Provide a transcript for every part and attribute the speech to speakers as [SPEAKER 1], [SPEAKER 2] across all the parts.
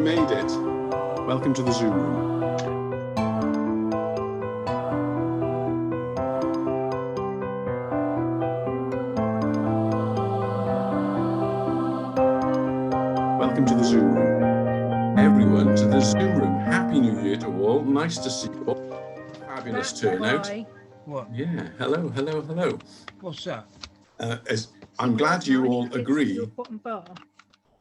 [SPEAKER 1] made it. Welcome to the Zoom room. Welcome to the Zoom room. Everyone to the Zoom room. Happy New Year to all. Nice to see you all. Fabulous turnout.
[SPEAKER 2] What?
[SPEAKER 1] Yeah, hello, hello, hello.
[SPEAKER 2] What's that?
[SPEAKER 1] I'm glad you all agree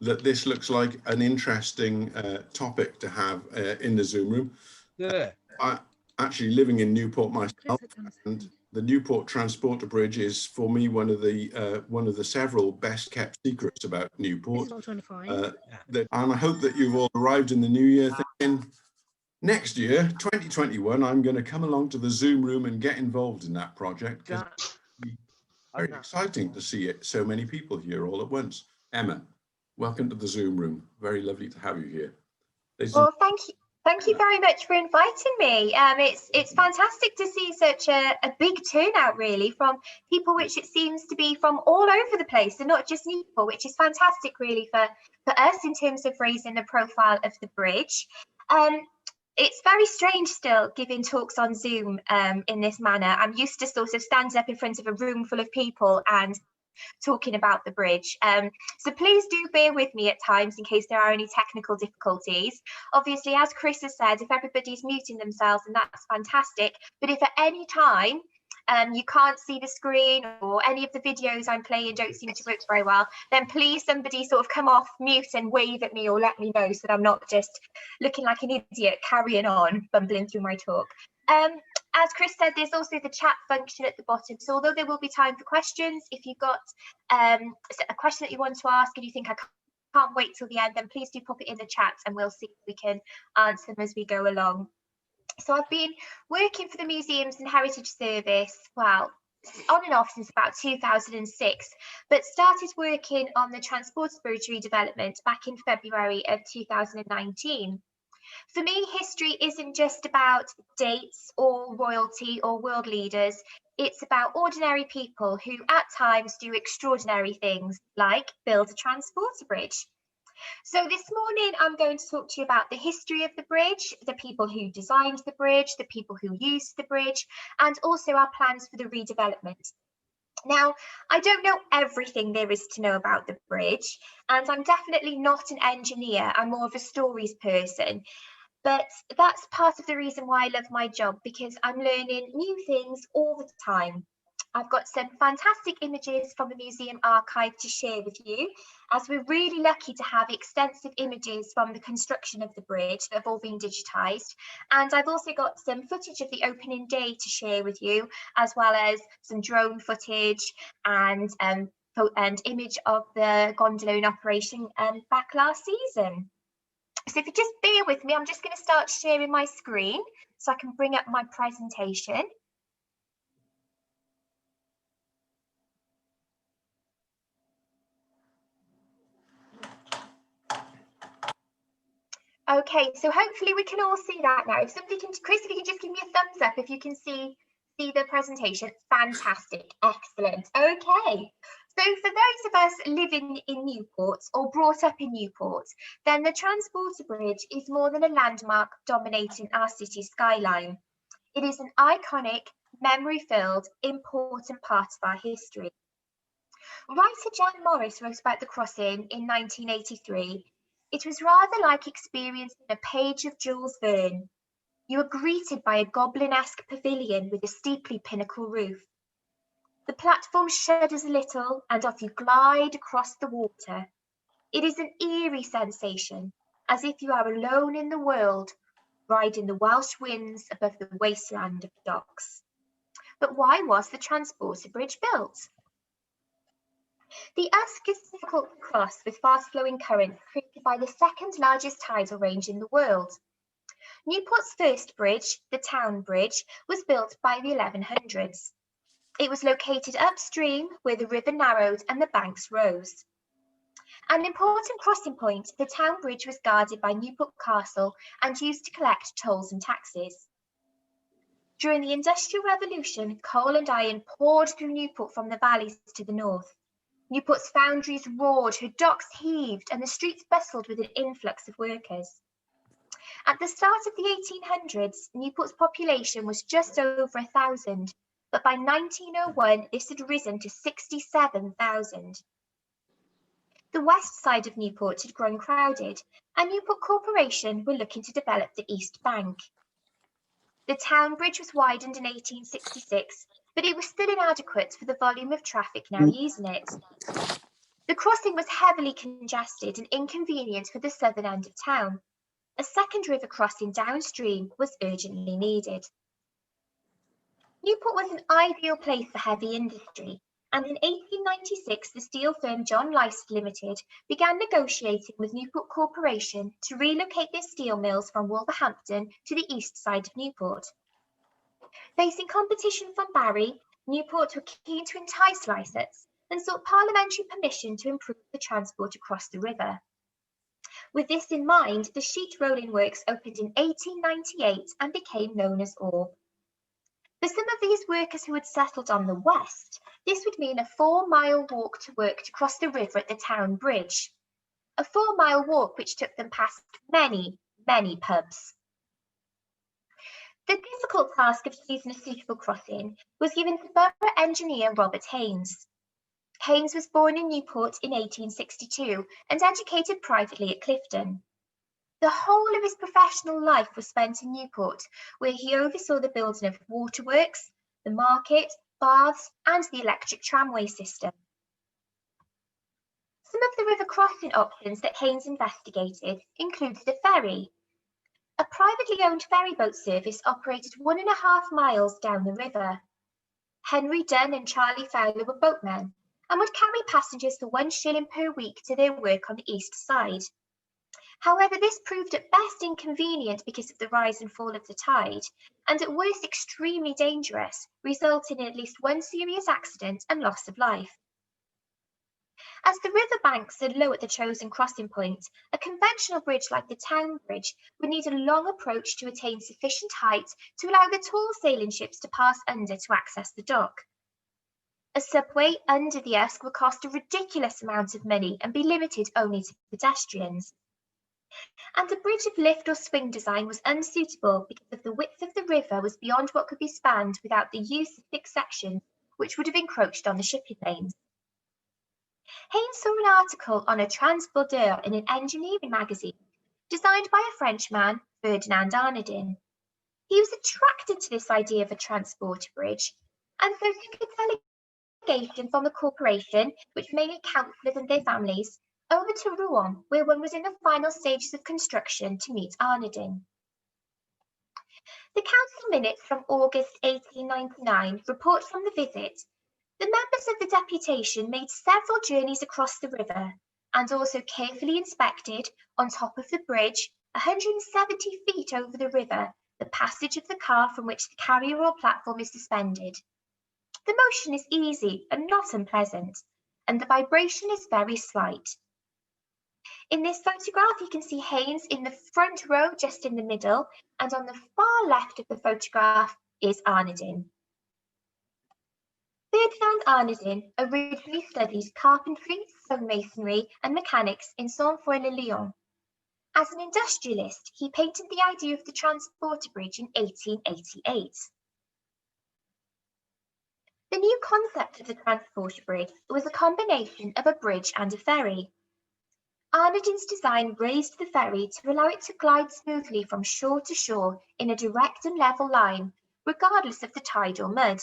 [SPEAKER 1] that this looks like an interesting topic to have in the Zoom room.
[SPEAKER 2] Yeah.
[SPEAKER 1] I'm actually living in Newport myself, and the Newport Transporter Bridge is, for me, one of the several best kept secrets about Newport. And I hope that you've all arrived in the new year thinking, next year, 2021, I'm going to come along to the Zoom room and get involved in that project, because it's very exciting to see it. So many people here all at once. Emma, welcome to the Zoom room. Very lovely to have you here.
[SPEAKER 3] Well, thank you very much for inviting me. It's fantastic to see such a big turnout, really, from people which it seems to be from all over the place, and not just Newport, which is fantastic, really, for us in terms of raising the profile of the bridge. It's very strange still giving talks on Zoom in this manner. I'm used to sort of standing up in front of a room full of people and talking about the bridge. So please do bear with me at times in case there are any technical difficulties. Obviously, as Chris has said, if everybody's muting themselves, then that's fantastic. But if at any time you can't see the screen, or any of the videos I'm playing don't seem to work very well, then please somebody sort of come off mute and wave at me or let me know, so that I'm not just looking like an idiot carrying on, bumbling through my talk. As Chris said, there's also the chat function at the bottom. So although there will be time for questions, if you've got a question that you want to ask and you think I can't wait till the end, then please do pop it in the chat and we'll see if we can answer them as we go along. So I've been working for the Museums and Heritage Service, well, on and off since about 2006, but started working on the Transporter Bridge redevelopment back in February of 2019. For me, history isn't just about dates or royalty or world leaders. It's about ordinary people who at times do extraordinary things, like build a transporter bridge. So this morning, I'm going to talk to you about the history of the bridge, the people who designed the bridge, the people who used the bridge, and also our plans for the redevelopment. Now, I don't know everything there is to know about the bridge, and I'm definitely not an engineer. I'm more of a stories person. But that's part of the reason why I love my job, because I'm learning new things all the time. I've got some fantastic images from the museum archive to share with you, as we're really lucky to have extensive images from the construction of the bridge that have all been digitised. And I've also got some footage of the opening day to share with you, as well as some drone footage and image of the gondola in operation back last season. So if you just bear with me, I'm just going to start sharing my screen so I can bring up my presentation. Okay, so hopefully we can all see that now. If somebody can, Chris, if you can just give me a thumbs up if you can see the presentation. Fantastic, excellent. Okay, so for those of us living in Newport or brought up in Newport, then the Transporter Bridge is more than a landmark dominating our city skyline. It is an iconic, memory-filled, important part of our history. Writer Jan Morris wrote about the crossing in 1983. It was rather like experiencing a page of Jules Verne. You are greeted by a goblin-esque pavilion with a steeply pinnacle roof. The platform shudders a little, and off you glide across the water. It is an eerie sensation, as if you are alone in the world, riding the Welsh winds above the wasteland of docks. But why was the Transporter Bridge built? The Usk is difficult to cross with fast-flowing currents created by the second largest tidal range in the world. Newport's first bridge, the Town Bridge, was built by the 1100s. It was located upstream where the river narrowed and the banks rose. An important crossing point, the Town Bridge was guarded by Newport Castle and used to collect tolls and taxes. During the Industrial Revolution, coal and iron poured through Newport from the valleys to the north. Newport's foundries roared, her docks heaved, and the streets bustled with an influx of workers. At the start of the 1800s, Newport's population was just over 1,000, but by 1901, this had risen to 67,000. The west side of Newport had grown crowded, and Newport Corporation were looking to develop the east bank. The town bridge was widened in 1866, but it was still inadequate for the volume of traffic now using it. The crossing was heavily congested and inconvenient for the southern end of town. A second river crossing downstream was urgently needed. Newport was an ideal place for heavy industry, and in 1896 the steel firm John Lysett Limited began negotiating with Newport Corporation to relocate their steel mills from Wolverhampton to the east side of Newport. Facing competition from Barry, Newport were keen to entice Lysett and sought parliamentary permission to improve the transport across the river. With this in mind, the sheet rolling works opened in 1898 and became known as Orb. For some of these workers who had settled on the west, this would mean a 4-mile walk to work to cross the river at the town bridge. A 4-mile walk which took them past many, many pubs. The difficult task of choosing a suitable crossing was given to borough engineer Robert Haynes. Haynes was born in Newport in 1862 and educated privately at Clifton. The whole of his professional life was spent in Newport, where he oversaw the building of waterworks, the market, baths, and the electric tramway system. Some of the river crossing options that Haynes investigated included a ferry. A privately owned ferryboat service operated 1.5 miles down the river. Henry Dunn and Charlie Fowler were boatmen and would carry passengers for 1 shilling per week to their work on the east side. However, this proved at best inconvenient because of the rise and fall of the tide, and at worst extremely dangerous, resulting in at least 1 serious accident and loss of life. As the river banks are low at the chosen crossing point, a conventional bridge like the town bridge would need a long approach to attain sufficient height to allow the tall sailing ships to pass under to access the dock. A subway under the Esk would cost a ridiculous amount of money and be limited only to pedestrians. And a bridge of lift or swing design was unsuitable because of the width of the river was beyond what could be spanned without the use of thick sections, which would have encroached on the shipping lanes. Haynes saw an article on a transbordeur in an engineering magazine designed by a Frenchman, Ferdinand Arnaudin. He was attracted to this idea of a transporter bridge, and so took a delegation from the corporation, which mainly councillors and their families, over to Rouen, where one was in the final stages of construction to meet Arnaudin. The council minutes from August 1899 report from the visit. The members of the deputation made several journeys across the river and also carefully inspected, on top of the bridge, 170 feet over the river, the passage of the car from which the carrier or platform is suspended. The motion is easy and not unpleasant, and the vibration is very slight. In this photograph, you can see Haynes in the front row, just in the middle, and on the far left of the photograph is Arnaudin. Ferdinand Arnaudin originally studied carpentry, stonemasonry, and mechanics in Saint-Foy-le-Lyon. As an industrialist, he patented the idea of the transporter bridge in 1888. The new concept of the transporter bridge was a combination of a bridge and a ferry. Arnaudin's design raised the ferry to allow it to glide smoothly from shore to shore in a direct and level line, regardless of the tide or mud.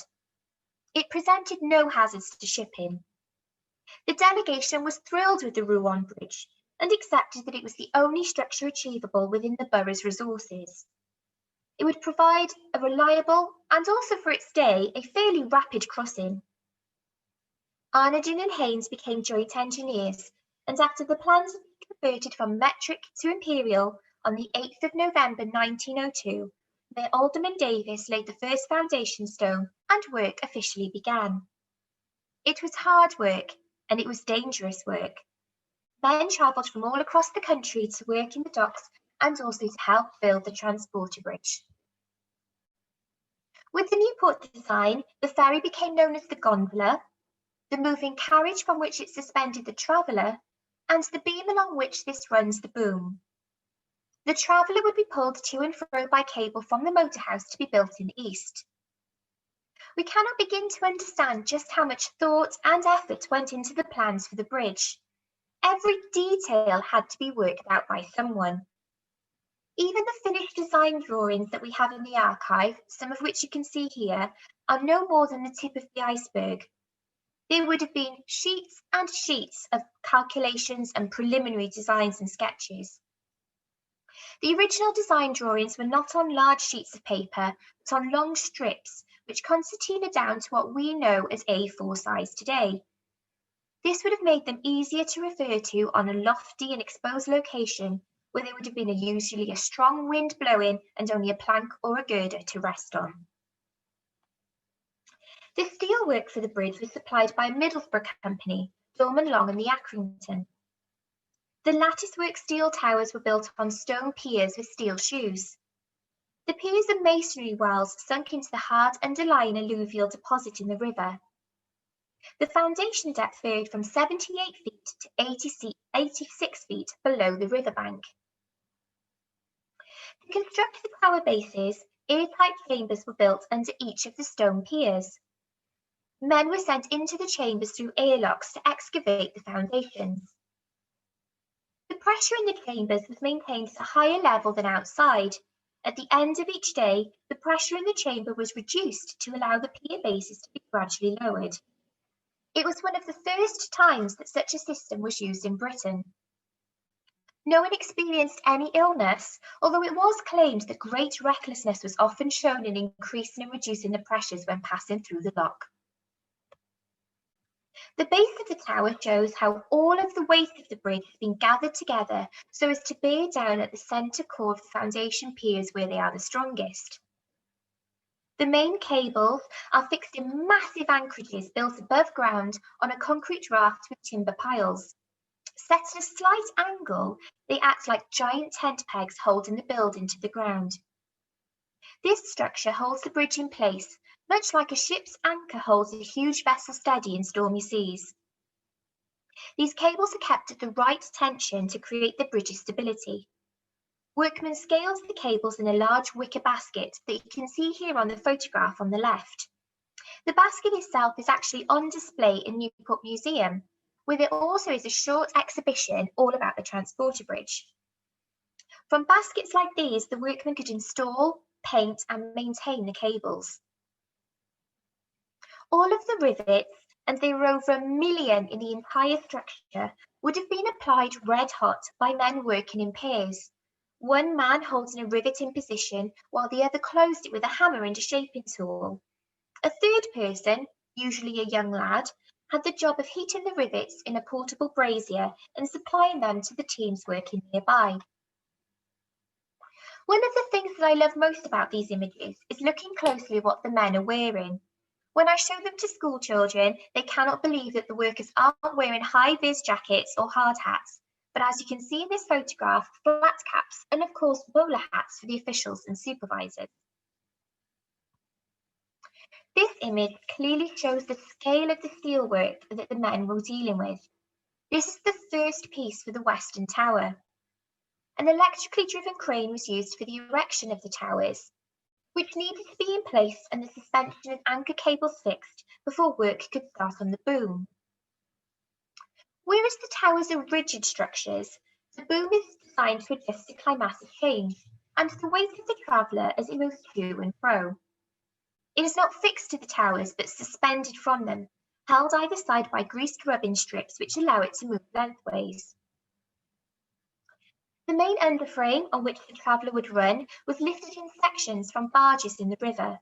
[SPEAKER 3] It presented no hazards to shipping. The delegation was thrilled with the Rouen Bridge and accepted that it was the only structure achievable within the borough's resources. It would provide a reliable and also for its day a fairly rapid crossing. Arnaudin and Haynes became joint engineers, and after the plans had been converted from metric to imperial on the 8th of November 1902, Mayor Alderman Davis laid the first foundation stone and work officially began. It was hard work and it was dangerous work. Men travelled from all across the country to work in the docks and also to help build the transporter bridge. With the Newport design, the ferry became known as the gondola, the moving carriage from which it suspended the traveller, and the beam along which this runs the boom. The traveller would be pulled to and fro by cable from the motor house to be built in the east. We cannot begin to understand just how much thought and effort went into the plans for the bridge. Every detail had to be worked out by someone. Even the finished design drawings that we have in the archive, some of which you can see here, are no more than the tip of the iceberg. There would have been sheets and sheets of calculations and preliminary designs and sketches. The original design drawings were not on large sheets of paper, but on long strips, which concertina down to what we know as A4 size today. This would have made them easier to refer to on a lofty and exposed location where there would have been usually a strong wind blowing and only a plank or a girder to rest on. The steelwork for the bridge was supplied by a Middlesbrough company, Dorman Long and the Accrington. The latticework steel towers were built on stone piers with steel shoes. The piers are masonry wells sunk into the hard underlying alluvial deposit in the river. The foundation depth varied from 78 feet to 86 feet below the riverbank. To construct the tower bases, airtight chambers were built under each of the stone piers. Men were sent into the chambers through airlocks to excavate the foundations. The pressure in the chambers was maintained at a higher level than outside. At the end of each day, the pressure in the chamber was reduced to allow the pier bases to be gradually lowered. It was one of the first times that such a system was used in Britain. No one experienced any illness, although it was claimed that great recklessness was often shown in increasing and reducing the pressures when passing through the lock. The base of the tower shows how all of the weight of the bridge has been gathered together so as to bear down at the centre core of the foundation piers where they are the strongest. The main cables are fixed in massive anchorages built above ground on a concrete raft with timber piles. Set at a slight angle, they act like giant tent pegs holding the building to the ground. This structure holds the bridge in place, much like a ship's anchor holds a huge vessel steady in stormy seas. These cables are kept at the right tension to create the bridge's stability. Workmen scaled the cables in a large wicker basket that you can see here on the photograph on the left. The basket itself is actually on display in Newport Museum, where there also is a short exhibition all about the transporter bridge. From baskets like these, the workmen could install, paint and maintain the cables. All of the rivets, and there were over 1 million in the entire structure, would have been applied red hot by men working in pairs. One man holding a rivet in position while the other closed it with a hammer and a shaping tool. A third person, usually a young lad, had the job of heating the rivets in a portable brazier and supplying them to the teams working nearby. One of the things that I love most about these images is looking closely at what the men are wearing. When I show them to school children, they cannot believe that the workers aren't wearing high-vis jackets or hard hats, but as you can see in this photograph, flat caps and of course bowler hats for the officials and supervisors. This image clearly shows the scale of the steelwork that the men were dealing with. This is the first piece for the Western Tower. An electrically driven crane was used for the erection of the towers, which needed to be in place and the suspension of anchor cables fixed before work could start on the boom. Whereas the towers are rigid structures, the boom is designed to adjust to climatic change and the weight of the traveller as it moves to and fro. It is not fixed to the towers but suspended from them, held either side by greased rubbing strips which allow it to move lengthways. The main underframe on which the traveller would run was lifted in sections from barges in the river.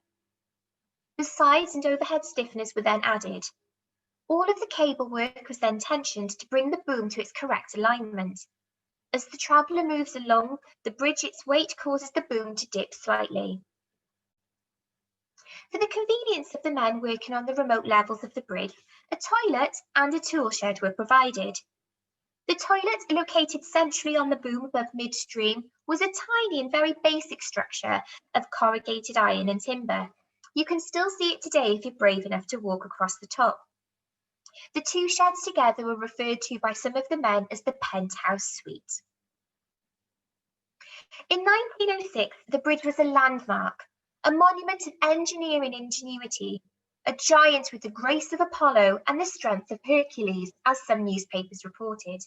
[SPEAKER 3] The sides and overhead stiffeners were then added. All of the cable work was then tensioned to bring the boom to its correct alignment. As the traveller moves along the bridge, its weight causes the boom to dip slightly. For the convenience of the men working on the remote levels of the bridge, a toilet and a tool shed were provided. The toilet, located centrally on the boom above midstream, was a tiny and very basic structure of corrugated iron and timber. You can still see it today if you're brave enough to walk across the top. The two sheds together were referred to by some of the men as the Penthouse Suite. In 1906, the bridge was a landmark, a monument of engineering ingenuity, a giant with the grace of Apollo and the strength of Hercules, as some newspapers reported.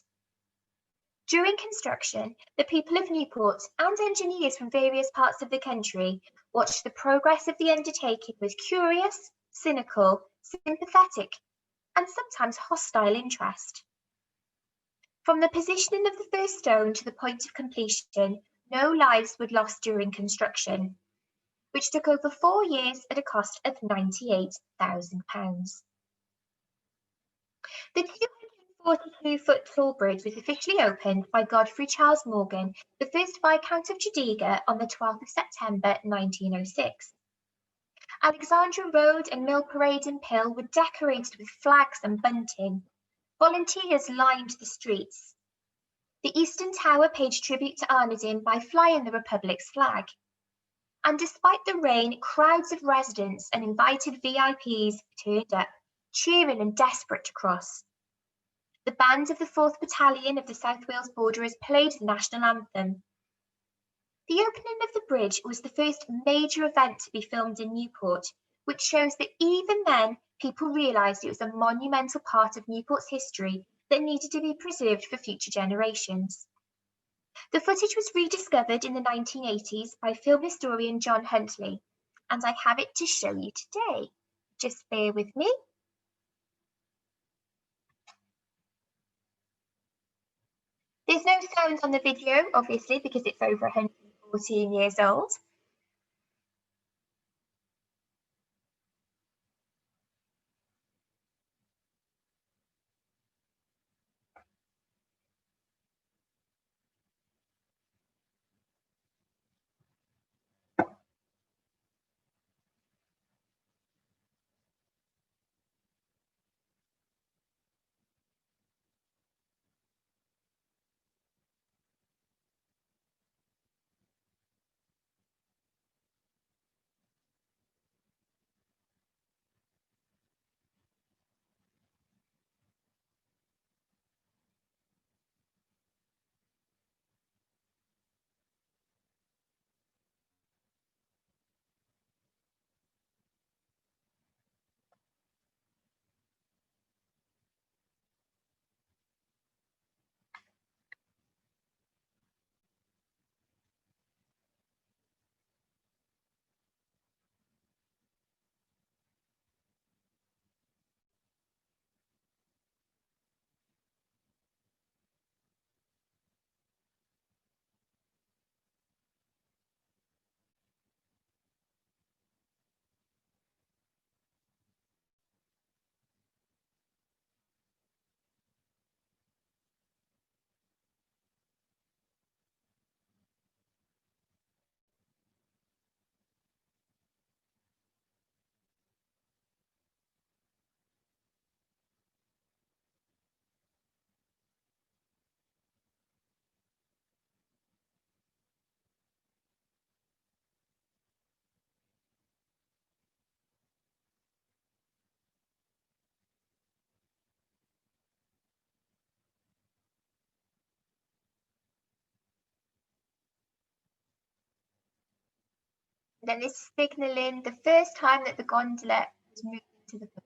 [SPEAKER 3] During construction, the people of Newport and engineers from various parts of the country watched the progress of the undertaking with curious, cynical, sympathetic, and sometimes hostile interest. From the positioning of the first stone to the point of completion, no lives were lost during construction, which took over 4 years at a cost of £98,000. The 242-foot tall bridge was officially opened by Godfrey Charles Morgan, the first Viscount of Tredegar, on the 12th of September 1906. Alexandra Road and Mill Parade and Pill were decorated with flags and bunting. Volunteers lined the streets. The Eastern Tower paid tribute to Arnadin by flying the Republic's flag. And despite the rain, crowds of residents and invited VIPs turned up, cheering and desperate to cross. The band of the 4th Battalion of the South Wales Borderers played the national anthem. The opening of the bridge was the first major event to be filmed in Newport, which shows that even then, people realised it was a monumental part of Newport's history that needed to be preserved for future generations. The footage was rediscovered in the 1980s by film historian John Huntley, and I have it to show you today. Just bear with me. There's no sound on the video, obviously, because it's over 114 years old. Then this is signalling the first time that the gondola was moved into the public.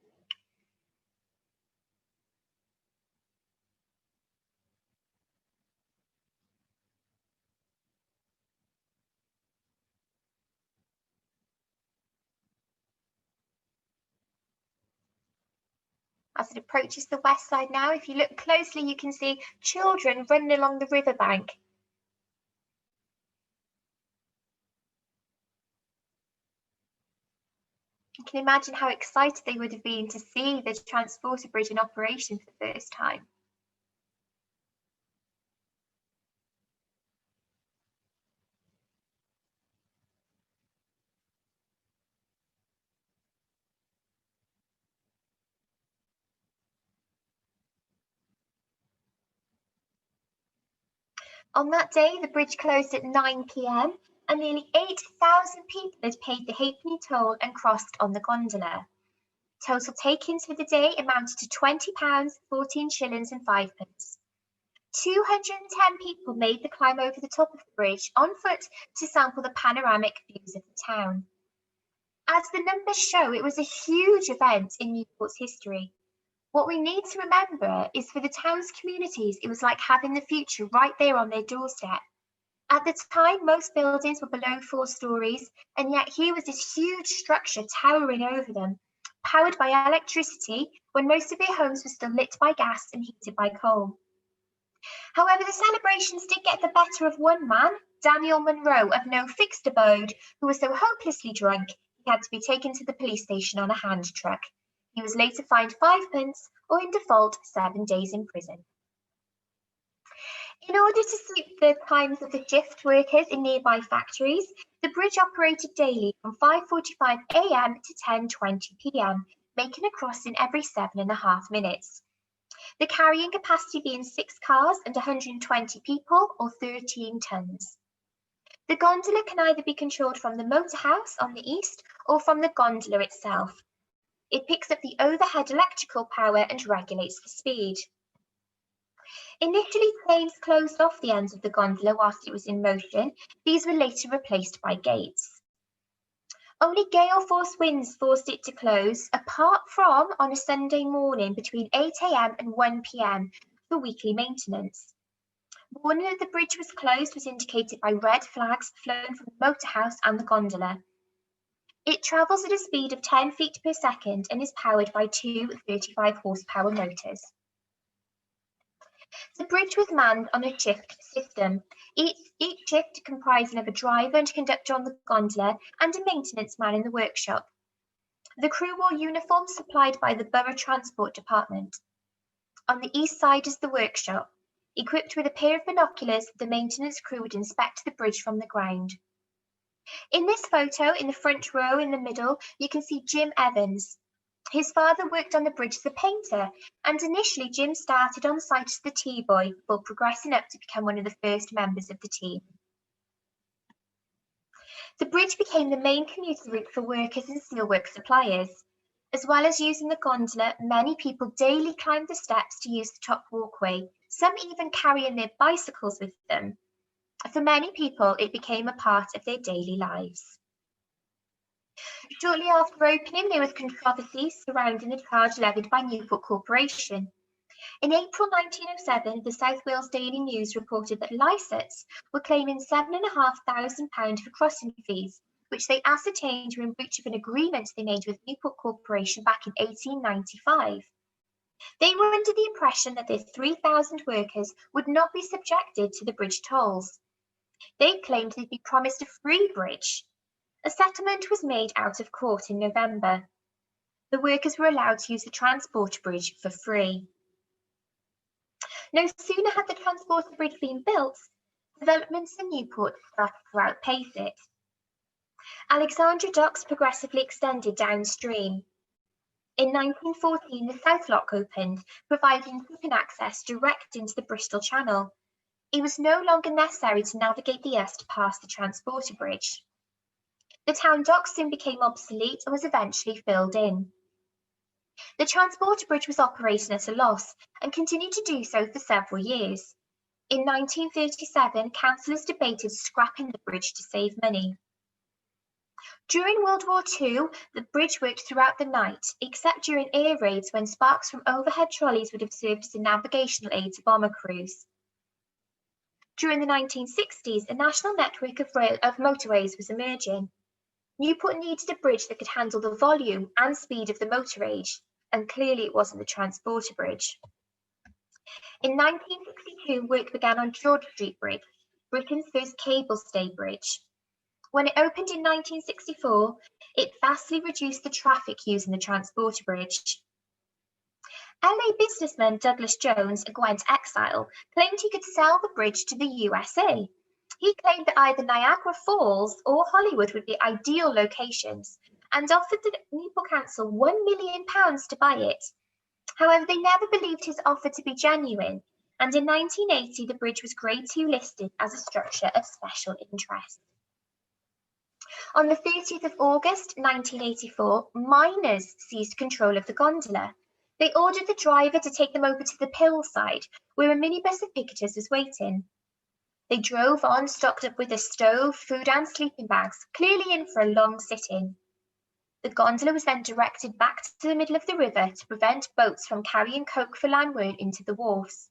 [SPEAKER 3] As it approaches the west side now, if you look closely, you can see children running along the riverbank. You can imagine how excited they would have been to see the transporter bridge in operation for the first time. On that day, the bridge closed at 9 p.m. and nearly 8,000 people had paid the halfpenny toll and crossed on the gondola. Total take-ins for the day amounted to £20, 14 shillings and 5 pence. 210 people made the climb over the top of the bridge on foot to sample the panoramic views of the town. As the numbers show, it was a huge event in Newport's history. What we need to remember is for the town's communities, it was like having the future right there on their doorstep. At the time, most buildings were below 4 stories, and yet here was this huge structure towering over them, powered by electricity when most of their homes were still lit by gas and heated by coal. However, the celebrations did get the better of one man, Daniel Munro, of no fixed abode, who was so hopelessly drunk he had to be taken to the police station on a hand truck. He was later fined 5 pence, or in default, 7 days in prison. In order to suit the times of the shift workers in nearby factories, the bridge operated daily from 5:45 a.m. to 10:20 p.m, making a crossing every 7.5 minutes. The carrying capacity being 6 cars and 120 people, or 13 tons. The gondola can either be controlled from the motor house on the east or from the gondola itself. It picks up the overhead electrical power and regulates the speed. Initially, trains closed off the ends of the gondola whilst it was in motion. These were later replaced by gates. Only gale force winds forced it to close, apart from on a Sunday morning between 8 a.m. and 1 p.m. for weekly maintenance. Warning that the bridge was closed was indicated by red flags flown from the motor house and the gondola. It travels at a speed of 10 feet per second and is powered by 2 35 horsepower motors. The bridge was manned on a shift system, each shift comprising of a driver and conductor on the gondola and a maintenance man in the workshop. The crew wore uniforms supplied by the Borough Transport Department. On the east side is the workshop. Equipped with a pair of binoculars, the maintenance crew would inspect the bridge from the ground. In this photo, in the front row in the middle, you can see Jim Evans. His father worked on the bridge as a painter, and initially Jim started on site as the T-boy before progressing up to become one of the first members of the team. The bridge became the main commuter route for workers and steelwork suppliers. As well as using the gondola, many people daily climbed the steps to use the top walkway, some even carrying their bicycles with them. For many people, it became a part of their daily lives. Shortly after opening, there was controversy surrounding the charge levied by Newport Corporation. In April 1907, the South Wales Daily News reported that Lysetts were claiming £7,500 for crossing fees, which they ascertained were in breach of an agreement they made with Newport Corporation back in 1895. They were under the impression that their 3,000 workers would not be subjected to the bridge tolls. They claimed they'd be promised a free bridge. A settlement was made out of court in November. The workers were allowed to use the transporter bridge for free. No sooner had the transporter bridge been built, developments in Newport started to outpace it. Alexandra Docks progressively extended downstream. In 1914, the South Lock opened, providing shipping access direct into the Bristol Channel. It was no longer necessary to navigate the Esk to pass the transporter bridge. The town dock soon became obsolete and was eventually filled in. The transporter bridge was operating at a loss and continued to do so for several years. In 1937, councillors debated scrapping the bridge to save money. During World War II, the bridge worked throughout the night, except during air raids when sparks from overhead trolleys would have served as a navigational aid to bomber crews. During the 1960s, a national network of motorways was emerging. Newport needed a bridge that could handle the volume and speed of the motor age, and clearly it wasn't the transporter bridge. In 1962, work began on George Street Bridge, Britain's first cable stay bridge. When it opened in 1964, it vastly reduced the traffic using the transporter bridge. LA businessman Douglas Jones, a Gwent exile, claimed he could sell the bridge to the USA. He claimed that either Niagara Falls or Hollywood would be ideal locations and offered the Newport Council £1 million to buy it. However, they never believed his offer to be genuine, and in 1980 the bridge was Grade 2 listed as a structure of special interest. On the 30th of August 1984, miners seized control of the gondola. They ordered the driver to take them over to the Pillside, where a minibus of picketers was waiting. They drove on, stocked up with a stove, food and sleeping bags, clearly in for a long sit-in. The gondola was then directed back to the middle of the river to prevent boats from carrying coke for landward into the wharves.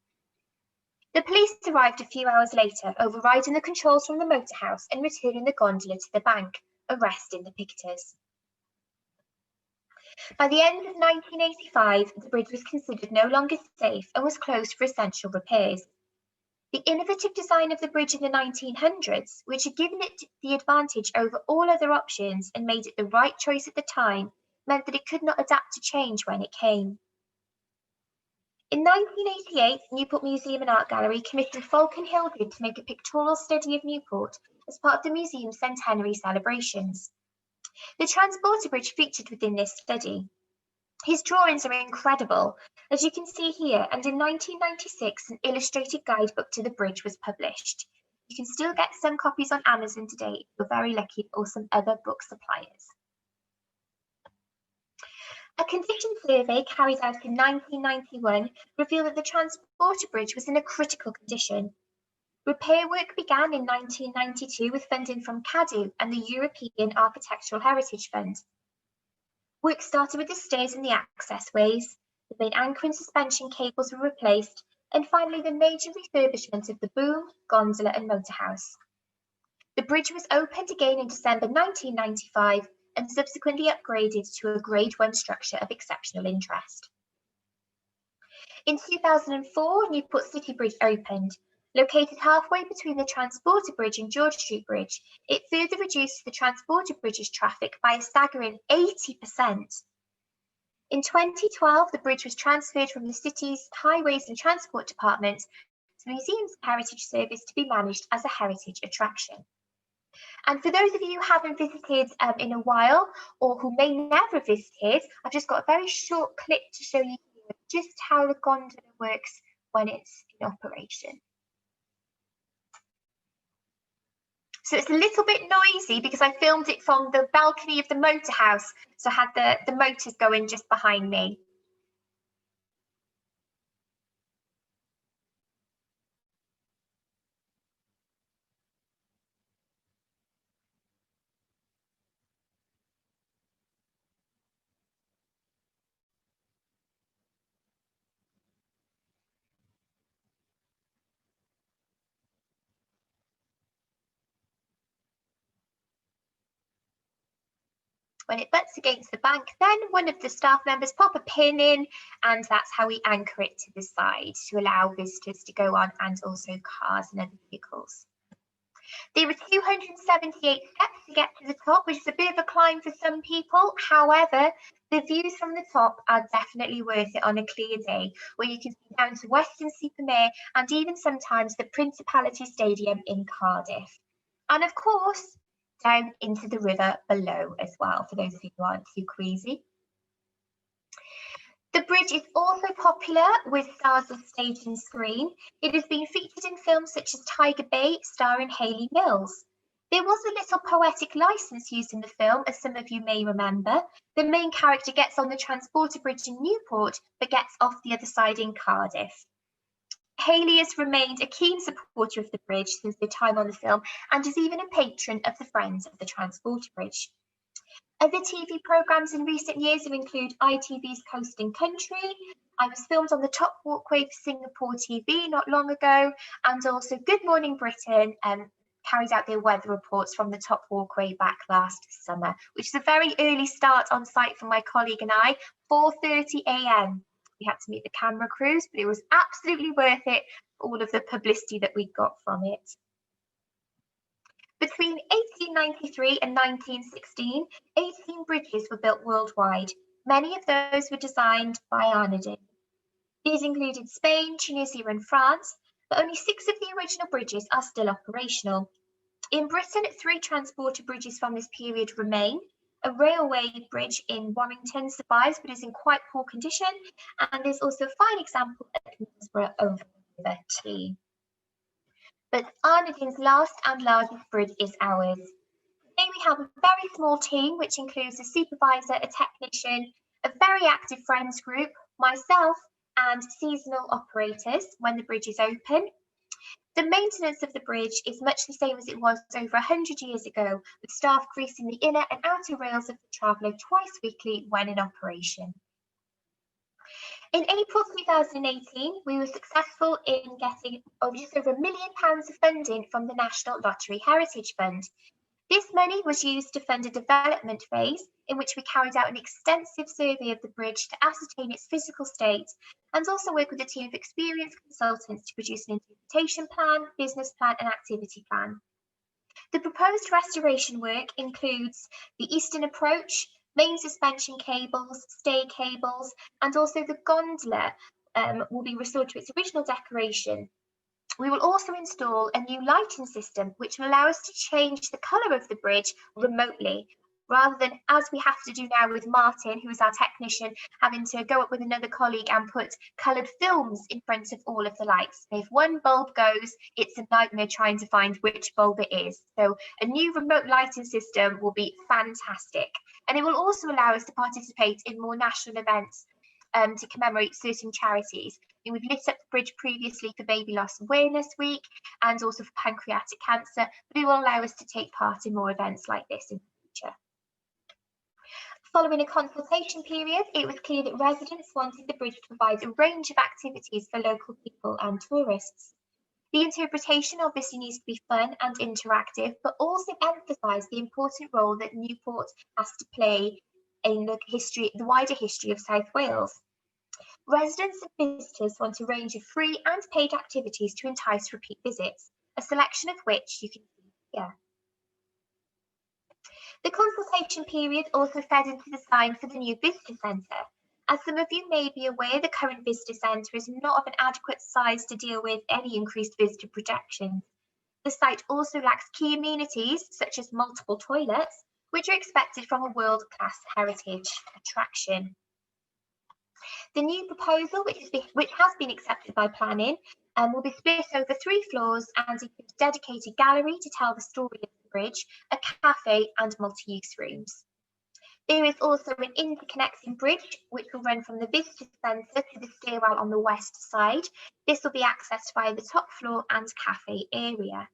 [SPEAKER 3] The police arrived a few hours later, overriding the controls from the motor house and returning the gondola to the bank, arresting the picketers. By the end of 1985, the bridge was considered no longer safe and was closed for essential repairs. The innovative design of the bridge in the 1900s, which had given it the advantage over all other options and made it the right choice at the time, meant that it could not adapt to change when it came. In 1988, Newport Museum and Art Gallery commissioned Falcon Hillgood to make a pictorial study of Newport as part of the museum's centenary celebrations. The transporter bridge featured within this study. His drawings are incredible, as you can see here, and in 1996, an illustrated guidebook to the bridge was published. You can still get some copies on Amazon today if you're very lucky, or some other book suppliers. A condition survey carried out in 1991 revealed that the transporter bridge was in a critical condition. Repair work began in 1992 with funding from CADU and the European Architectural Heritage Fund. Work started with the stairs and the access ways, the main anchor and suspension cables were replaced, and finally the major refurbishment of the boom, gondola and motor house. The bridge was opened again in December 1995 and subsequently upgraded to a Grade 1 structure of exceptional interest. In 2004, Newport City Bridge opened. Located halfway between the Transporter Bridge and George Street Bridge, it further reduced the Transporter Bridge's traffic by a staggering 80%. In 2012, the bridge was transferred from the city's Highways and Transport Department to the Museum's Heritage Service to be managed as a heritage attraction. And for those of you who haven't visited in a while, or who may never have visited, I've just got a very short clip to show you just how the gondola works when it's in operation. So it's a little bit noisy because I filmed it from the balcony of the motor house, so I had the motors going just behind me. When it butts against the bank, then one of the staff members pop a pin in, and that's how we anchor it to the side to allow visitors to go on, and also cars and other vehicles. There are 278 steps to get to the top, which is a bit of a climb for some people. However, the views from the top are definitely worth it on a clear day, where you can see down to Weston-super-Mare and even sometimes the Principality Stadium in Cardiff. And of course, down into the river below as well, for those of you who aren't too queasy. The bridge is also popular with stars of stage and screen. It has been featured in films such as Tiger Bay, starring Hayley Mills. There was a little poetic license used in the film, as some of you may remember. The main character gets on the Transporter Bridge in Newport, but gets off the other side in Cardiff. Hayley has remained a keen supporter of the bridge since their time on the film, and is even a patron of the Friends of the Transporter Bridge. Other TV programmes in recent years include ITV's Coast and Country. I was filmed on the top walkway for Singapore TV not long ago, and also Good Morning Britain carried out their weather reports from the top walkway back last summer, which is a very early start on site for my colleague and I, 4:30 a.m. We had to meet the camera crews, but it was absolutely worth it for all of the publicity that we got from it. Between 1893 and 1916, 18 bridges were built worldwide. Many of those were designed by Arnadin. These included Spain, Tunisia and France, but only 6 of the original bridges are still operational. In Britain, 3 transporter bridges from this period remain. A railway bridge in Warrington survives but is in quite poor condition, and there's also a fine example at Middlesbrough over the River Tee. But Arnadin's last and largest bridge is ours. Today we have a very small team, which includes a supervisor, a technician, a very active friends group, myself, and seasonal operators when the bridge is open. The maintenance of the bridge is much the same as it was over 100 years ago, with staff greasing the inner and outer rails of the traveller twice weekly when in operation. In April 2018, we were successful in getting just over £1 million of funding from the National Lottery Heritage Fund. This money was used to fund a development phase in which we carried out an extensive survey of the bridge to ascertain its physical state and also work with a team of experienced consultants to produce an interpretation plan, business plan and activity plan. The proposed restoration work includes the eastern approach, main suspension cables, stay cables, and also the gondola will be restored to its original decoration. We will also install a new lighting system, which will allow us to change the colour of the bridge remotely, rather than, as we have to do now with Martin, who is our technician, having to go up with another colleague and put coloured films in front of all of the lights. If one bulb goes, it's a nightmare trying to find which bulb it is. So a new remote lighting system will be fantastic. And it will also allow us to participate in more national events to commemorate certain charities. And we've lit up the bridge previously for Baby Loss Awareness Week and also for pancreatic cancer, but it will allow us to take part in more events like this in the future. Following a consultation period, it was clear that residents wanted the bridge to provide a range of activities for local people and tourists. The interpretation obviously needs to be fun and interactive, but also emphasise the important role that Newport has to play in the wider history of South Wales. Residents and visitors want a range of free and paid activities to entice repeat visits, a selection of which you can see here. The consultation period also fed into the design for the new visitor centre. As some of you may be aware, the current visitor centre is not of an adequate size to deal with any increased visitor projections. The site also lacks key amenities such as multiple toilets, which are expected from a world-class heritage attraction. The new proposal, which has been accepted by planning, will be split over 3 floors and includes a dedicated gallery to tell the story of the bridge, a cafe and multi-use rooms. There is also an interconnecting bridge which will run from the visitor centre to the stairwell on the west side. This will be accessed via the top floor and cafe area.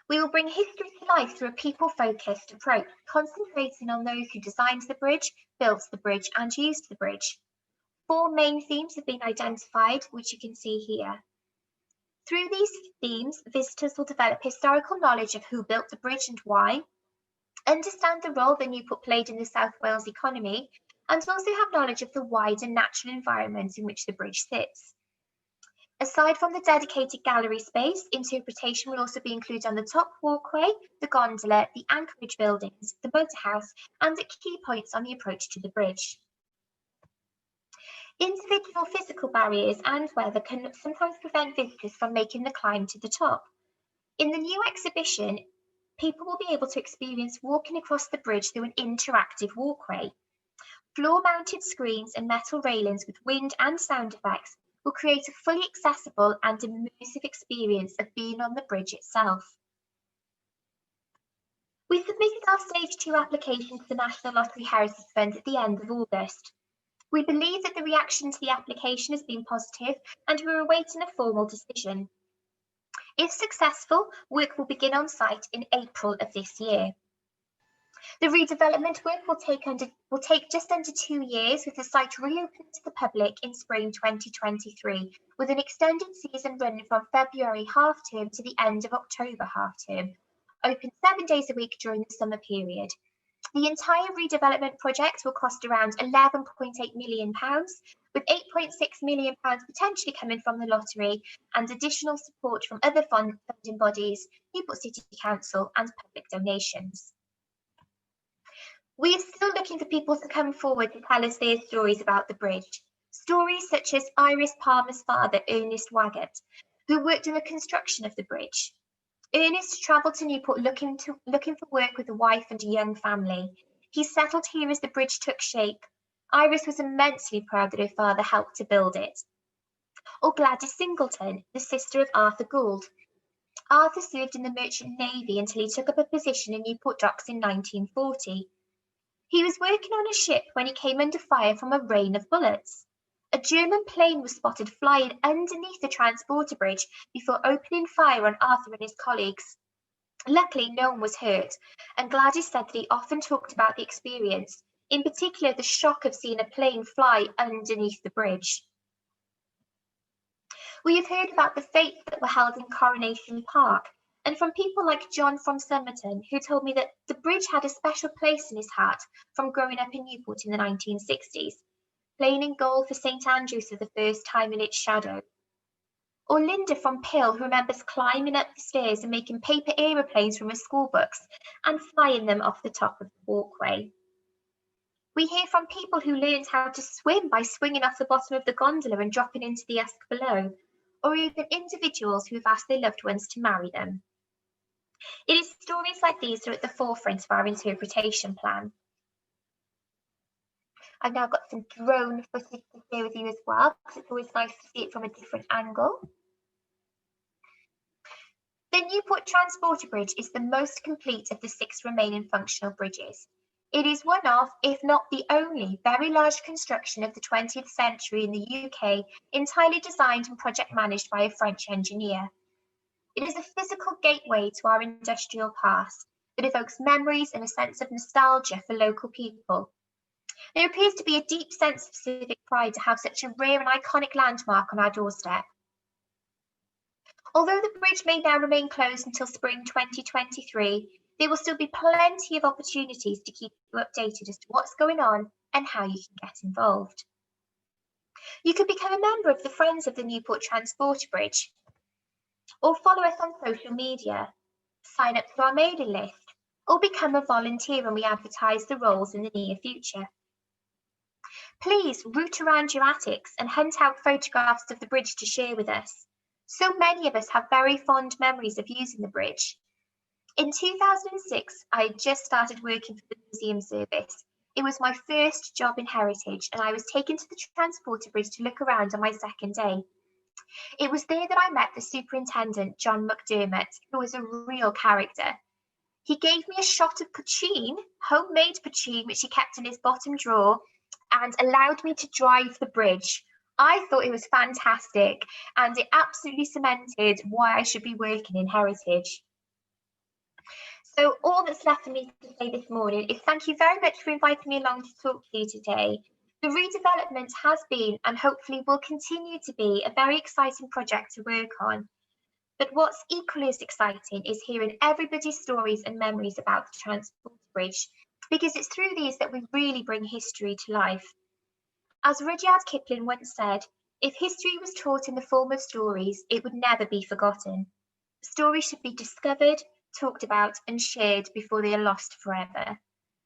[SPEAKER 3] We will bring history to life through a people-focused approach, concentrating on those who designed the bridge, built the bridge and used the bridge. 4 main themes have been identified, which you can see here. Through these themes, visitors will develop historical knowledge of who built the bridge and why, understand the role that Newport played in the South Wales economy, and also have knowledge of the wider natural environment in which the bridge sits. Aside from the dedicated gallery space, interpretation will also be included on the top walkway, the gondola, the anchorage buildings, the motor house, and at key points on the approach to the bridge. Individual physical barriers and weather can sometimes prevent visitors from making the climb to the top. In the new exhibition, people will be able to experience walking across the bridge through an interactive walkway. Floor-mounted screens and metal railings with wind and sound effects will create a fully accessible and immersive experience of being on the bridge itself. We submitted our Stage 2 application to the National Lottery Heritage Fund at the end of August. We believe that the reaction to the application has been positive and we're awaiting a formal decision. If successful, work will begin on site in April of this year. The redevelopment work will take just under 2 years, with the site reopened to the public in spring 2023, with an extended season running from February half term to the end of October half term, open 7 days a week during the summer period. The entire redevelopment project will cost around £11.8 million, with £8.6 million potentially coming from the lottery and additional support from other funding bodies, Newport City Council and public donations. We are still looking for people to come forward to tell us their stories about the bridge. Stories such as Iris Palmer's father, Ernest Waggett, who worked on the construction of the bridge. Ernest travelled to Newport looking for work with a wife and a young family. He settled here as the bridge took shape. Iris was immensely proud that her father helped to build it. Or Gladys Singleton, the sister of Arthur Gould. Arthur served in the Merchant Navy until he took up a position in Newport docks in 1940. He was working on a ship when he came under fire from a rain of bullets. A German plane was spotted flying underneath the transporter bridge before opening fire on Arthur and his colleagues. Luckily, no one was hurt, and Gladys said that he often talked about the experience, in particular the shock of seeing a plane fly underneath the bridge. We have heard about the fetes that were held in Coronation Park, and from people like John from Somerton, who told me that the bridge had a special place in his heart from growing up in Newport in the 1960s, playing in goal for St Andrews for the first time in its shadow. Or Linda from Pill, who remembers climbing up the stairs and making paper aeroplanes from her school books and flying them off the top of the walkway. We hear from people who learned how to swim by swinging off the bottom of the gondola and dropping into the Esk below, or even individuals who have asked their loved ones to marry them. It is stories like these that are at the forefront of our interpretation plan. I've now got some drone footage to share with you as well, because it's always nice to see it from a different angle. The Newport Transporter Bridge is the most complete of the 6 remaining functional bridges. It is one of, if not the only, very large construction of the 20th century in the UK, entirely designed and project managed by a French engineer. It is a physical gateway to our industrial past that evokes memories and a sense of nostalgia for local people. There appears to be a deep sense of civic pride to have such a rare and iconic landmark on our doorstep. Although the bridge may now remain closed until spring 2023, there will still be plenty of opportunities to keep you updated as to what's going on and how you can get involved. You could become a member of the Friends of the Newport Transporter Bridge, or follow us on social media, sign up to our mailing list, or become a volunteer when we advertise the roles in the near future. Please root around your attics and hunt out photographs of the bridge to share with us. So many of us have very fond memories of using the bridge. In 2006, I had just started working for the museum service. It was my first job in heritage, and I was taken to the transporter bridge to look around on my second day. It was there that I met the superintendent, John McDermott, who was a real character. He gave me a shot of poutine, homemade poutine, which he kept in his bottom drawer, and allowed me to drive the bridge. I thought it was fantastic, and it absolutely cemented why I should be working in heritage. So all that's left for me to say this morning is thank you very much for inviting me along to talk to you today. The redevelopment has been, and hopefully will continue to be, a very exciting project to work on. But what's equally as exciting is hearing everybody's stories and memories about the Transport Bridge, because it's through these that we really bring history to life. As Rudyard Kipling once said, if history was taught in the form of stories, it would never be forgotten. Stories should be discovered, talked about and shared before they are lost forever.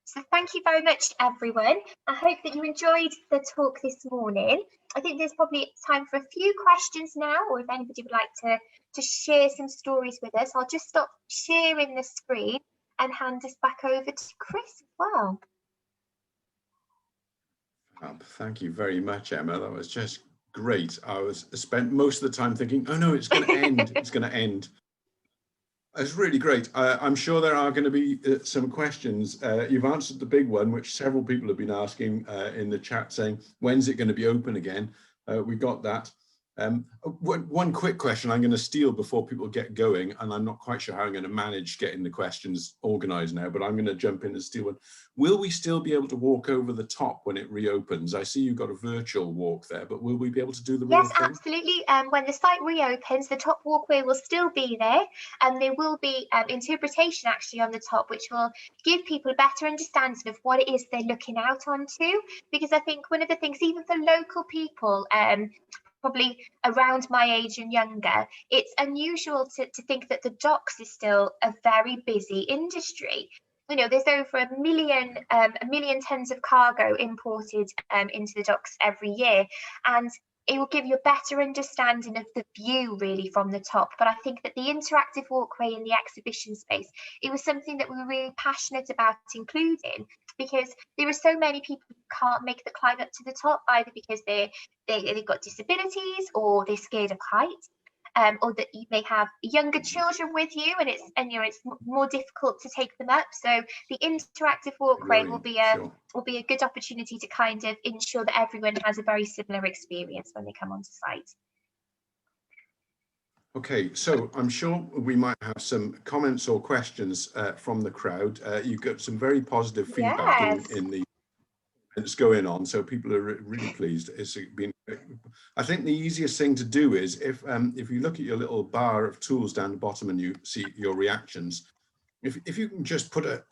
[SPEAKER 3] So thank you very much, everyone. I hope that you enjoyed the talk this morning. I think there's probably time for a few questions now, or if anybody would like to share some stories with us. I'll just stop sharing the screen and hand this back over to Chris as well.
[SPEAKER 1] Thank you very much, Emma. That was just great. I spent most of the time thinking, oh no, it's going to end. It's going to end. It's really great. I'm sure there are going to be some questions. You've answered the big one, which several people have been asking in the chat, saying, when's it going to be open again? We got that. One quick question I'm going to steal before people get going, and I'm not quite sure how I'm going to manage getting the questions organized now, but I'm going to jump in and steal one. Will we still be able to walk over the top when it reopens? I see you've got a virtual walk there, but will we be able to do the real thing?
[SPEAKER 3] Yes, absolutely. When the site reopens, the top walkway will still be there, and there will be interpretation actually on the top, which will give people a better understanding of what it is they're looking out onto. Because I think one of the things, even for local people, probably around my age and younger, it's unusual to think that the docks is still a very busy industry. You know, there's over a million tons of cargo imported into the docks every year, and it will give you a better understanding of the view really from the top. But I think that the interactive walkway in the exhibition space, it was something that we were really passionate about including, because there are so many people who can't make the climb up to the top, either because they've got disabilities or they're scared of heights. or that you may have younger children with you, and it's more difficult to take them up. So the interactive walkway will be a good opportunity to kind of ensure that everyone has a very similar experience when they come onto site.
[SPEAKER 1] Okay, so I'm sure we might have some comments or questions from the crowd. You've got some very positive feedback in the that's going on, so people are really pleased. It's been, I think the easiest thing to do is if you look at your little bar of tools down the bottom and you see your reactions, if you can just put a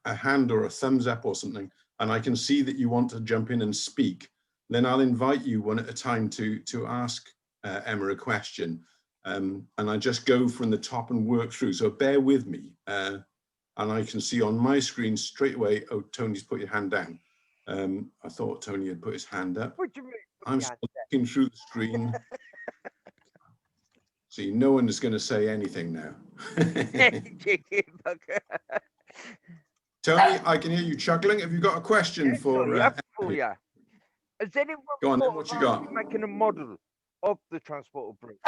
[SPEAKER 1] hand or a thumbs up or something, and I can see that you want to jump in and speak, then I'll invite you one at a time to ask Emma a question. And I just go from the top and work through. So bear with me. And I can see on my screen straight away, oh, Tony's put your hand down. I thought Tony had put his hand up.
[SPEAKER 2] What do you mean?
[SPEAKER 1] I'm still looking through the screen. See, no one is going to say anything now. Tony, I can hear you chuckling. Have you got a question for?
[SPEAKER 2] Yeah. Has anyone
[SPEAKER 1] go on then, what you got?
[SPEAKER 2] Making a model of the transporter bridge?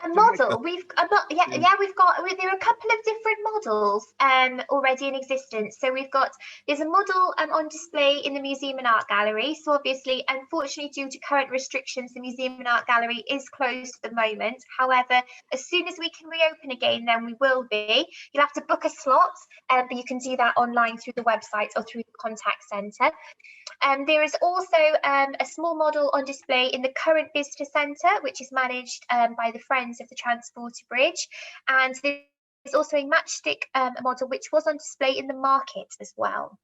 [SPEAKER 3] A model, we've got there are a couple of different models already in existence. So there's a model on display in the Museum and Art Gallery. So obviously, unfortunately, due to current restrictions, the Museum and Art Gallery is closed at the moment. However, as soon as we can reopen again, then we will be. You'll have to book a slot, but you can do that online through the website or through the contact centre. There is also a small model on display in the current visitor centre, which is managed by the Friends of the Transporter Bridge, and there's also a matchstick model which was on display in the market as well.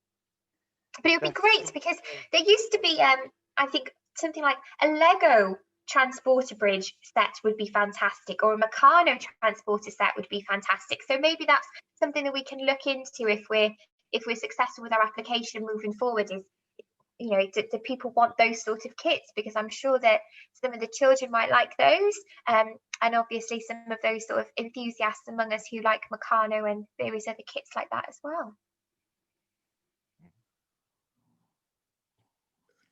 [SPEAKER 3] But it would be great because there used to be, I think, something like a Lego transporter bridge set would be fantastic, or a Meccano transporter set would be fantastic. So maybe that's something that we can look into if we're successful with our application moving forward. Is, you know, do people want those sort of kits? Because I'm sure that some of the children might like those, and obviously some of those sort of enthusiasts among us who like Meccano and various other kits like that as well.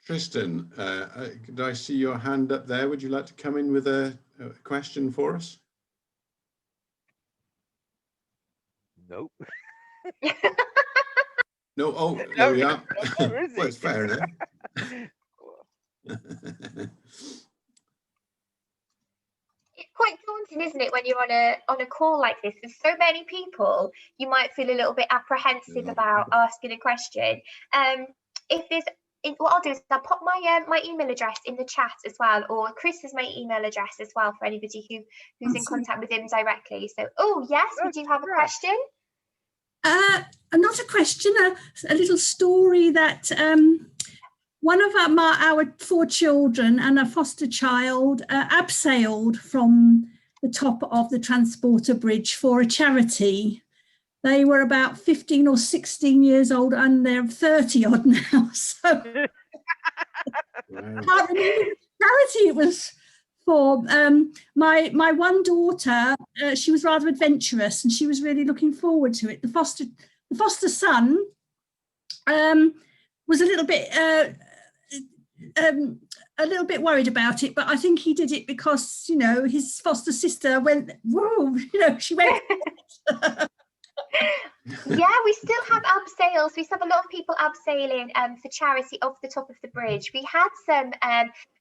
[SPEAKER 1] Tristan, did I see your hand up there? Would you like to come in with a question for us?
[SPEAKER 2] Nope.
[SPEAKER 1] No, oh, there we are.
[SPEAKER 2] Well,
[SPEAKER 1] it's fair enough.
[SPEAKER 3] It's quite daunting, isn't it, when you're on a call like this? There's so many people, you might feel a little bit apprehensive about asking a question. What I'll do is I'll pop my email address in the chat as well, or Chris has my email address as well for anybody who's in contact with him directly. So, oh yes, we do have a question.
[SPEAKER 4] Not a question, a little story that one of our 4 children and a foster child abseiled from the top of the transporter bridge for a charity. They were about 15 or 16 years old and they're 30 odd now. So I can't remember which charity it was for. My one daughter, she was rather adventurous and she was really looking forward to it. The foster son was a little bit worried about it, but I think he did it because, you know, his foster sister went, whoa, you know, she went.
[SPEAKER 3] Yeah, we still have abseils. We still have a lot of people abseiling for charity off the top of the bridge. We had some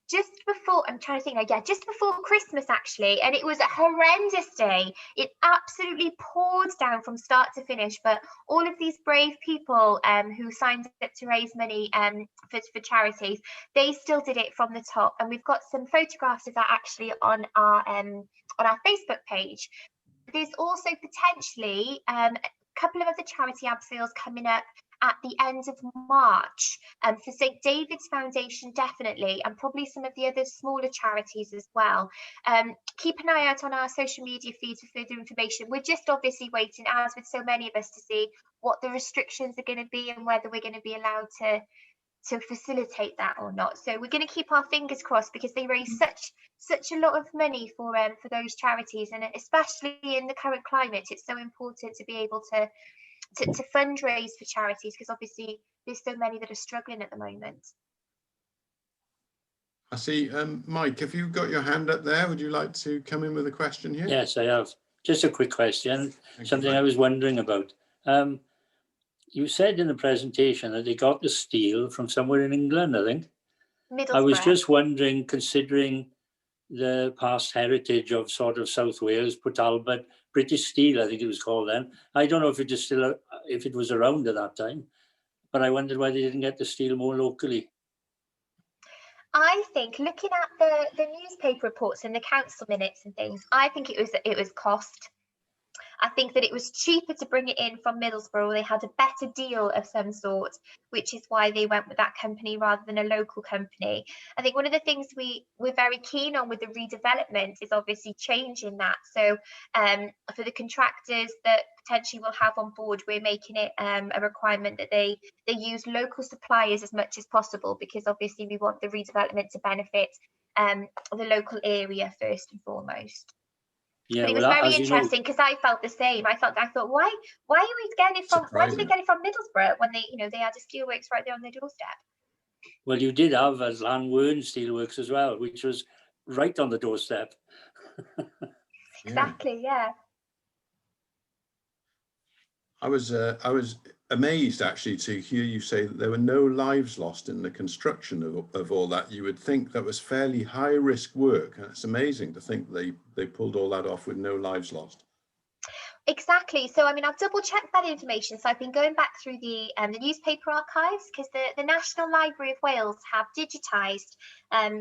[SPEAKER 3] just before, I'm trying to think, just before Christmas actually, and it was a horrendous day. It absolutely poured down from start to finish, but all of these brave people who signed up to raise money for charities, they still did it from the top, and we've got some photographs of that actually on our Facebook page. There's also potentially a couple of other charity abseils coming up at the end of March for St David's Foundation, definitely, and probably some of the other smaller charities as well. Keep an eye out on our social media feeds for further information. We're just obviously waiting, as with so many of us, to see what the restrictions are going to be and whether we're going to be allowed to facilitate that or not. So we're going to keep our fingers crossed, because they raise such a lot of money for those charities, and especially in the current climate, it's so important to be able to fundraise for charities, because obviously there's so many that are struggling at the moment.
[SPEAKER 1] I see. Mike, have you got your hand up there? Would you like to come in with a question here?
[SPEAKER 5] Yes, I have. Just a quick question,
[SPEAKER 1] Thank
[SPEAKER 5] something
[SPEAKER 1] you,
[SPEAKER 5] I
[SPEAKER 1] Mike.
[SPEAKER 5] was wondering about. You said in the presentation that they got the steel from somewhere in England, I think. I was
[SPEAKER 3] Middlesbrough.
[SPEAKER 5] just wondering, considering the past heritage of sort of South Wales, Port Talbot, British Steel, I think it was called then. I don't know if it is still, if it was around at that time, but I wondered why they didn't get the steel more locally.
[SPEAKER 3] I think looking at the newspaper reports and the council minutes and things, I think it was cost. I think that it was cheaper to bring it in from Middlesbrough. They had a better deal of some sort, which is why they went with that company rather than a local company. I think one of the things we're very keen on with the redevelopment is obviously changing that. So for the contractors that potentially will have on board, we're making it a requirement that they use local suppliers as much as possible, because obviously we want the redevelopment to benefit the local area first and foremost.
[SPEAKER 5] Yeah,
[SPEAKER 3] but it was
[SPEAKER 5] well,
[SPEAKER 3] very
[SPEAKER 5] as you know,
[SPEAKER 3] interesting because I felt the same. I thought, why are we getting it from? Why did they get it from Middlesbrough when they had a steelworks right there on their doorstep?
[SPEAKER 5] well, you did have a Llanwern Steelworks as well, which was right on the doorstep.
[SPEAKER 3] Exactly, yeah.
[SPEAKER 1] I was amazed actually to hear you say that there were no lives lost in the construction of all that. You would think that was fairly high risk work. And it's amazing to think they pulled all that off with no lives lost.
[SPEAKER 3] Exactly. So, I mean, I've double checked that information. So I've been going back through the newspaper archives, because the National Library of Wales have digitised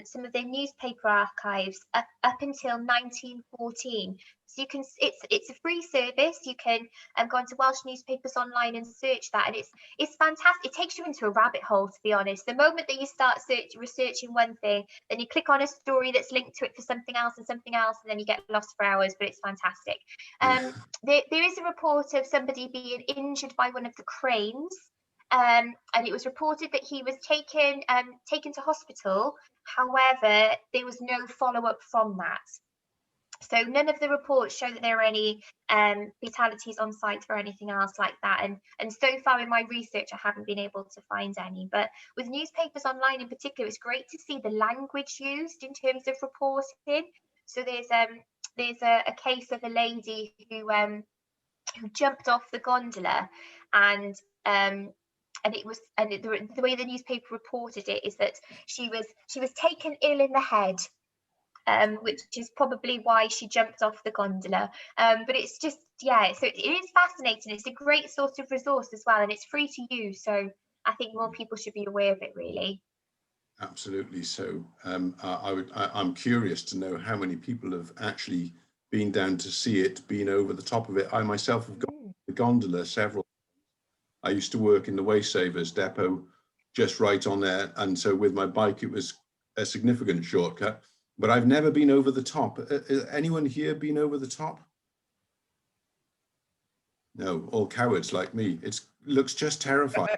[SPEAKER 3] some of their newspaper archives up until 1914. So you can, it's a free service. You can go onto Welsh newspapers online and search that, and it's fantastic. It takes you into a rabbit hole, to be honest. The moment that you start researching one thing, then you click on a story that's linked to it for something else, and then you get lost for hours. But it's fantastic. There is a report of somebody being injured by one of the cranes, and it was reported that he was taken to hospital. However, there was no follow-up from that. So none of the reports show that there are any fatalities on site or anything else like that. And so far in my research, I haven't been able to find any. But with newspapers online in particular, it's great to see the language used in terms of reporting. So there's a case of a lady who jumped off the gondola, and the way the newspaper reported it is that she was taken ill in the head, which is probably why she jumped off the gondola. But it's just, yeah, so it is fascinating. It's a great sort of resource as well, and it's free to use. So I think more people should be aware of it, really.
[SPEAKER 1] Absolutely. So I'm curious to know how many people have actually been down to see it, been over the top of it. I myself have gone the gondola several. I used to work in the Waste Savers depot just right on there, and so with my bike it was a significant shortcut, but I've never been over the top. Anyone here been over the top? No, all cowards like me. It looks just terrifying.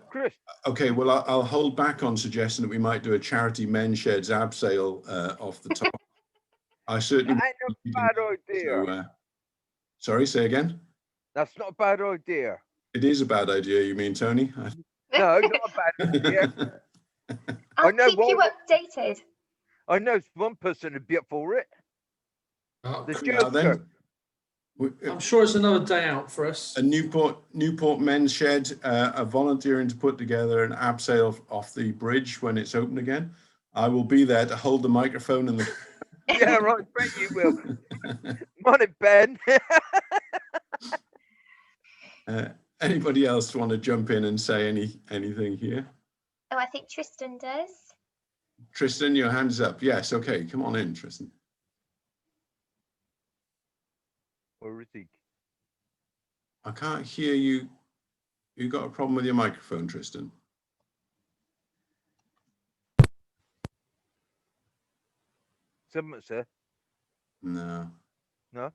[SPEAKER 2] Chris.
[SPEAKER 1] Okay, well, I'll hold back on suggesting that we might do a charity men's sheds abseil off the top. I certainly.
[SPEAKER 2] That ain't a bad idea.
[SPEAKER 1] So, sorry, say again.
[SPEAKER 2] That's not a bad idea.
[SPEAKER 1] It is a bad idea, you mean, Tony?
[SPEAKER 2] No, not a bad idea.
[SPEAKER 3] I'll keep you updated.
[SPEAKER 2] I know one person would be up for it. The Joker.
[SPEAKER 6] I'm sure it's another day out for us.
[SPEAKER 1] A Newport men's shed, are volunteering to put together an abseil off the bridge when it's open again. I will be there to hold the microphone and the.
[SPEAKER 2] Yeah, right. Bet you will. Morning, Ben.
[SPEAKER 1] Anybody else want to jump in and say anything here?
[SPEAKER 3] Oh, I think Tristan does.
[SPEAKER 1] Tristan, your hand's up. Yes. Okay. Come on in, Tristan.
[SPEAKER 2] Where is he?
[SPEAKER 1] I can't hear you. You got a problem with your microphone, Tristan?
[SPEAKER 2] Someone, sir.
[SPEAKER 1] No.
[SPEAKER 2] No.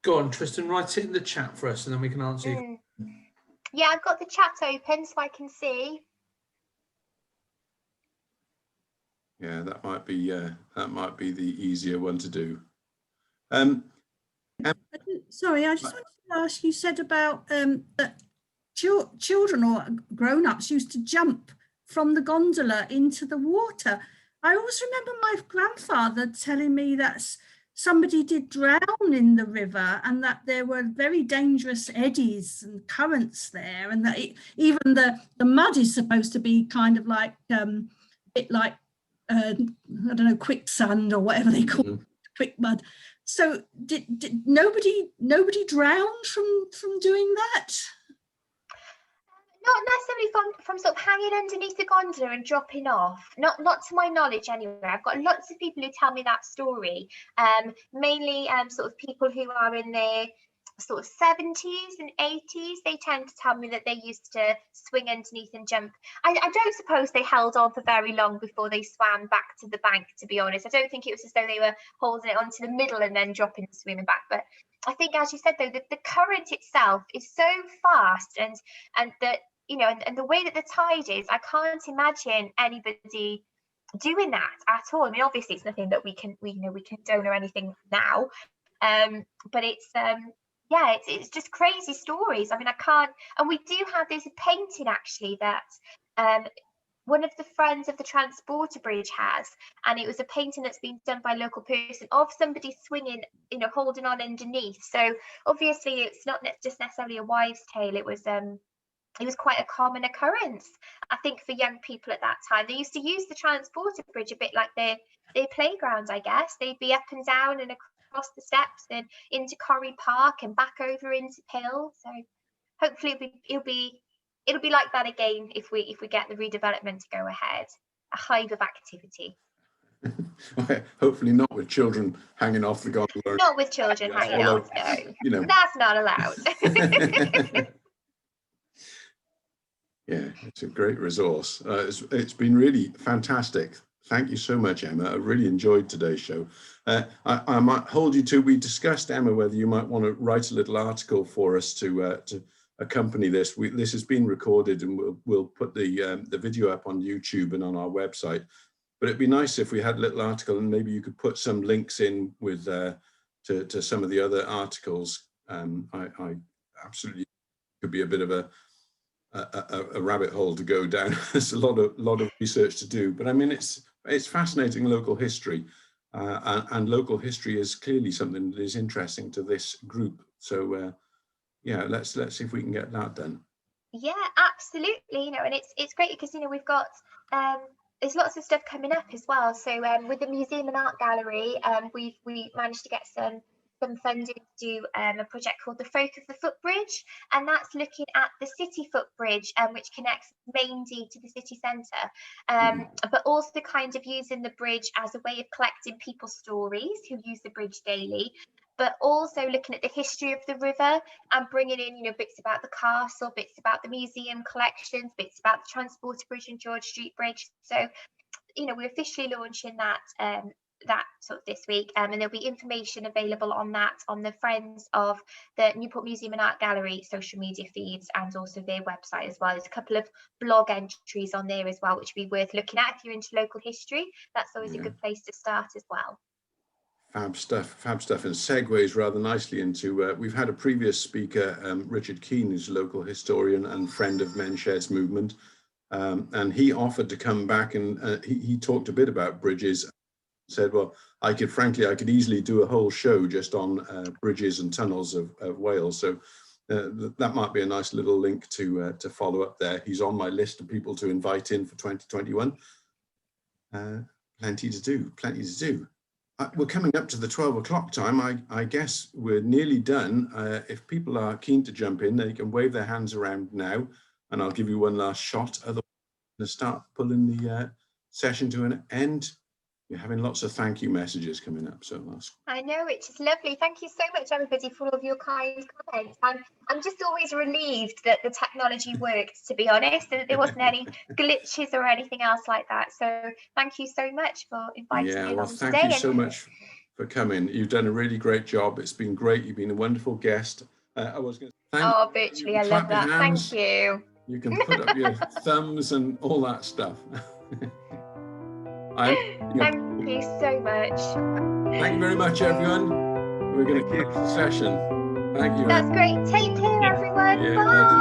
[SPEAKER 6] Go on, Tristan, write it in the chat for us and then we can answer you.
[SPEAKER 3] Yeah, I've got the chat open so I can see.
[SPEAKER 1] Yeah, that might be the easier one to do.
[SPEAKER 4] Sorry, I just wanted to ask, you said about that children or grown-ups used to jump from the gondola into the water. I always remember my grandfather telling me that somebody did drown in the river and that there were very dangerous eddies and currents there, and that even the mud is supposed to be kind of like bit like I don't know, quicksand or whatever they call it, quick mud. So did nobody drowned from doing that?
[SPEAKER 3] Not necessarily from sort of hanging underneath the gondola and dropping off. Not to my knowledge anyway. I've got lots of people who tell me that story. Mainly sort of people who are in their sort of 70s and 80s. They tend to tell me that they used to swing underneath and jump. I don't suppose they held on for very long before they swam back to the bank, to be honest. I don't think it was as though they were holding it onto the middle and then dropping and swimming back. But I think, as you said, though, the current itself is so fast, and that, you know, and the way that the tide is, I can't imagine anybody doing that at all. I mean, obviously it's nothing that we can condone or anything now, but it's yeah, it's just crazy stories. I mean, I can't, and we do have, there's a painting actually that one of the friends of the Transporter Bridge has, and it was a painting that's been done by a local person of somebody swinging, you know, holding on underneath. So obviously it's not just necessarily a wives' tale. It was quite a common occurrence, I think, for young people at that time. They used to use the Transporter Bridge a bit like their playground, I guess. They'd be up and down and across the steps and into Corrie Park and back over into Pill. So hopefully it'll be like that again if we get the redevelopment to go ahead. A hive of activity.
[SPEAKER 1] Hopefully not with children hanging off the gondola.
[SPEAKER 3] Not with children hanging off, no.
[SPEAKER 1] You know.
[SPEAKER 3] That's not allowed.
[SPEAKER 1] Yeah, it's a great resource. It's been really fantastic. Thank you so much, Emma. I really enjoyed today's show. I might hold you to, we discussed, Emma, whether you might want to write a little article for us to accompany this. This has been recorded, and we'll put the video up on YouTube and on our website. But it'd be nice if we had a little article, and maybe you could put some links in with to some of the other articles. I absolutely could be a bit of a rabbit hole to go down. There's a lot of research to do, but I mean, it's fascinating local history, and local history is clearly something that is interesting to this group. So yeah, let's see if we can get that done.
[SPEAKER 3] Yeah, absolutely. You know, and it's great because, you know, we've got there's lots of stuff coming up as well. So with the museum and art gallery, we managed to get some funding to do a project called the Folk of the Footbridge, and that's looking at the city footbridge, which connects Maindy to the city centre, but also kind of using the bridge as a way of collecting people's stories who use the bridge daily, but also looking at the history of the river and bringing in, you know, bits about the castle, bits about the museum collections, bits about the Transporter Bridge and George Street Bridge. So, you know, we're officially launching that sort of this week, and there'll be information available on that on the Friends of the Newport Museum and Art Gallery social media feeds, and also their website as well. There's a couple of blog entries on there as well, which would be worth looking at if you're into local history. That's always a good place to start as well.
[SPEAKER 1] Fab stuff, and segues rather nicely into, we've had a previous speaker, Richard Keane, who's a local historian and friend of Men's Sheds movement, and he offered to come back, and he talked a bit about bridges. Said, well, I could easily do a whole show just on bridges and tunnels of Wales. So that might be a nice little link to follow up there. He's on my list of people to invite in for 2021. Plenty to do. We're coming up to the 12 o'clock time. I guess we're nearly done. If people are keen to jump in, they can wave their hands around now, and I'll give you one last shot. Otherwise, I'm going to start pulling the session to an end. You're having lots of thank you messages coming up, so that's...
[SPEAKER 3] I know, which is lovely. Thank you so much, everybody, for all of your kind comments. I'm just always relieved that the technology worked, to be honest, and that there wasn't any glitches or anything else like that. So thank you so much for inviting me along today.
[SPEAKER 1] Thank you so much for coming. You've done a really great job. It's been great. You've been a wonderful guest. I was going to thank you.
[SPEAKER 3] Virtually, I love that. Thank you.
[SPEAKER 1] You can put up your thumbs and all that stuff.
[SPEAKER 3] Thank you so much.
[SPEAKER 1] Thank you very much, everyone. we're going to
[SPEAKER 2] Thank you.
[SPEAKER 1] close the session. Thank you.
[SPEAKER 3] That's great. Take care, everyone.
[SPEAKER 5] Yeah.
[SPEAKER 3] Bye.